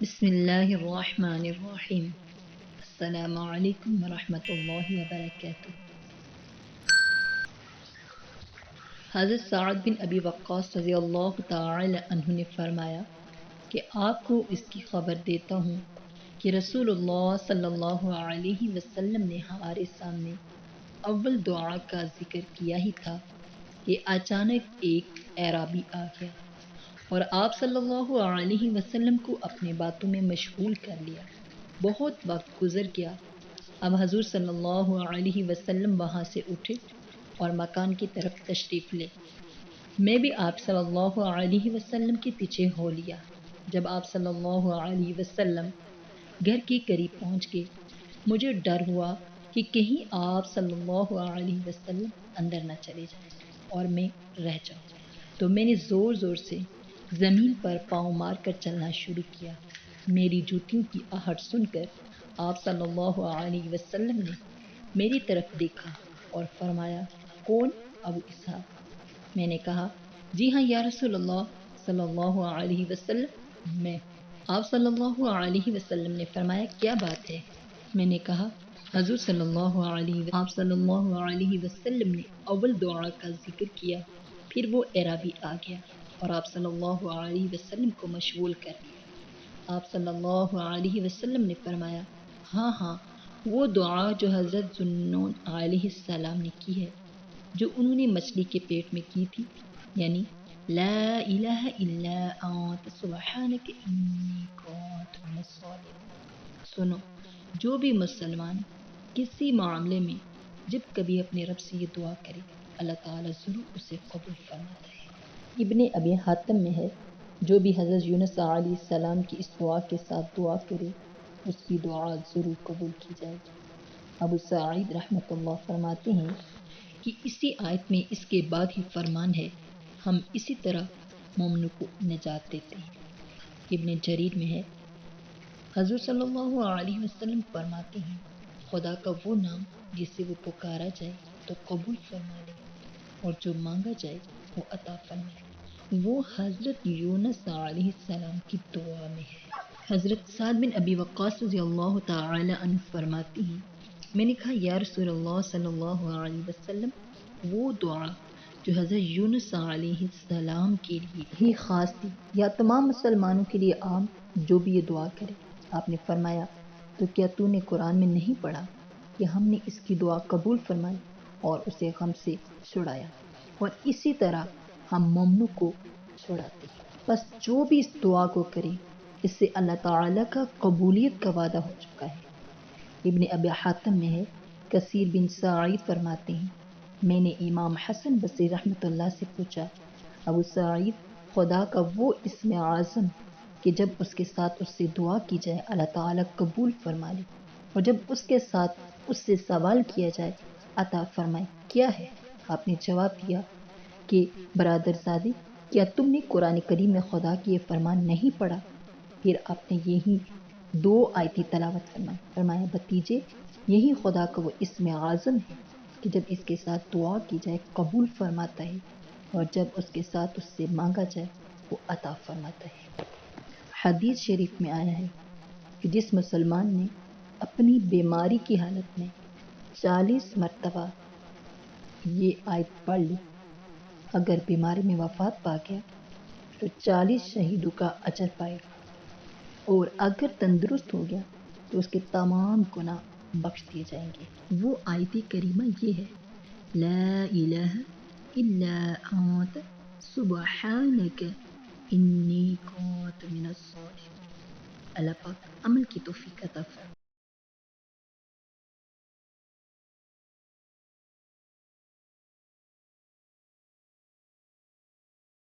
بسم اللہ الرحمن الرحیم۔ السلام علیکم ورحمۃ اللہ وبرکاتہ۔ حضرت سعد بن ابی وقاص رضی اللہ تعالی عنہ نے فرمایا کہ آپ کو اس کی خبر دیتا ہوں کہ رسول اللہ صلی اللہ علیہ وسلم نے ہمارے سامنے اول دعا کا ذکر کیا ہی تھا کہ اچانک ایک اعرابی آ گیا اور آپ صلی اللہ علیہ وسلم کو اپنے باتوں میں مشغول کر لیا۔ بہت وقت گزر گیا۔ اب حضور صلی اللہ علیہ وسلم وہاں سے اٹھے اور مکان کی طرف تشریف لے۔ میں بھی آپ صلی اللہ علیہ وسلم کے پیچھے ہو لیا۔ جب آپ صلی اللہ علیہ وسلم گھر کے قریب پہنچ گئے، مجھے ڈر ہوا کہ کہیں آپ صلی اللہ علیہ وسلم اندر نہ چلے جائیں اور میں رہ جاؤں، تو میں نے زور زور سے زمین پر پاؤں مار کر چلنا شروع کیا۔ میری جوتیوں کی آہٹ سن کر آپ صلی اللہ علیہ وسلم نے میری طرف دیکھا اور فرمایا، کون؟ ابو اسحاق۔ میں نے کہا، جی ہاں یا رسول اللہ صلی اللہ علیہ وسلم، میں۔ آپ صلی اللہ علیہ وسلم نے فرمایا، کیا بات ہے؟ میں نے کہا، حضور صلی اللہ علیہ وسلم نے اول دعا کا ذکر کیا، پھر وہ اعرابی آ گیا اور آپ صلی اللہ علیہ وسلم کو مشغول کر دیا۔ آپ صلی اللہ علیہ وسلم نے فرمایا، ہاں ہاں، وہ دعا جو حضرت ذوالنون علیہ السلام نے کی ہے، جو انہوں نے مچھلی کے پیٹ میں کی تھی، یعنی لا الہ الا انت سبحانک انی کنت من الظالمین۔ سنو، جو بھی مسلمان کسی معاملے میں جب کبھی اپنے رب سے یہ دعا کرے، اللہ تعالیٰ ضرور اسے قبول فرماتا ہے۔ ابن ابی حاتم میں ہے، جو بھی حضرت یونس علیہ السلام کی اس دعا کے ساتھ دعا کرے، اس کی دعا ضرور قبول کی جائے گی۔ ابو سعید رحمۃ اللہ فرماتے ہیں کہ اسی آیت میں اس کے بعد ہی فرمان ہے، ہم اسی طرح مومنوں کو نجات دیتے ہیں۔ ابن جریر میں ہے، حضور صلی اللہ علیہ وسلم فرماتے ہیں، خدا کا وہ نام جس سے وہ پکارا جائے تو قبول فرما لے، اور جو مانگا جائے وہ عطا فرمائے۔ وہ حضرت یونس علیہ السلام کی دعا میں ہے۔ حضرت سعد بن ابی وقاص رضی اللہ تعالی عنہ فرماتے ہیں، میں نے کہا، یا رسول اللہ صلی اللہ علیہ وسلم، وہ دعا جو حضرت یونس علیہ السلام کے لیے ہی خاص تھی یا تمام مسلمانوں کے لیے عام، جو بھی یہ دعا کرے؟ آپ نے فرمایا، تو کیا تو نے قرآن میں نہیں پڑھا کہ ہم نے اس کی دعا قبول فرمائی اور اسے غم سے چھڑایا، اور اسی طرح ہم مومنوں کو چھڑاتے ہیں۔ بس جو بھی اس دعا کو کرے، اس سے اللہ تعالیٰ کا قبولیت کا وعدہ ہو چکا ہے۔ ابن ابی حاتم میں ہے، کثیر بن سعید فرماتے ہیں، میں نے امام حسن بصری رحمۃ اللہ سے پوچھا، ابو سعید، خدا کا وہ اسم اعظم کہ جب اس کے ساتھ اس سے دعا کی جائے اللہ تعالیٰ قبول فرما لے، اور جب اس کے ساتھ اس سے سوال کیا جائے عطا فرمائے، کیا ہے؟ آپ نے جواب دیا کہ برادر زادی، کیا تم نے قرآن کریم میں خدا کی یہ فرمان نہیں پڑھا؟ پھر آپ نے یہی دو آیتیں تلاوت فرمائی، فرمایا، بھتیجے، یہی خدا کا وہ اسم اعظم ہے کہ جب اس کے ساتھ دعا کی جائے قبول فرماتا ہے، اور جب اس کے ساتھ اس سے مانگا جائے وہ عطا فرماتا ہے۔ حدیث شریف میں آیا ہے کہ جس مسلمان نے اپنی بیماری کی حالت میں 40 مرتبہ یہ آیت پڑھ لی، اگر بیماری میں وفات پا گیا تو 40 شہیدوں کا اجر پائے گا، اور اگر تندرست ہو گیا تو اس کے تمام گناہ بخش دیے جائیں گے۔ وہ آیت کریمہ یہ ہے، لا الہ الا انت سبحانک انی کنت من الظالمین۔ اللہ پاک عمل کی توفیق عطا فرمائے۔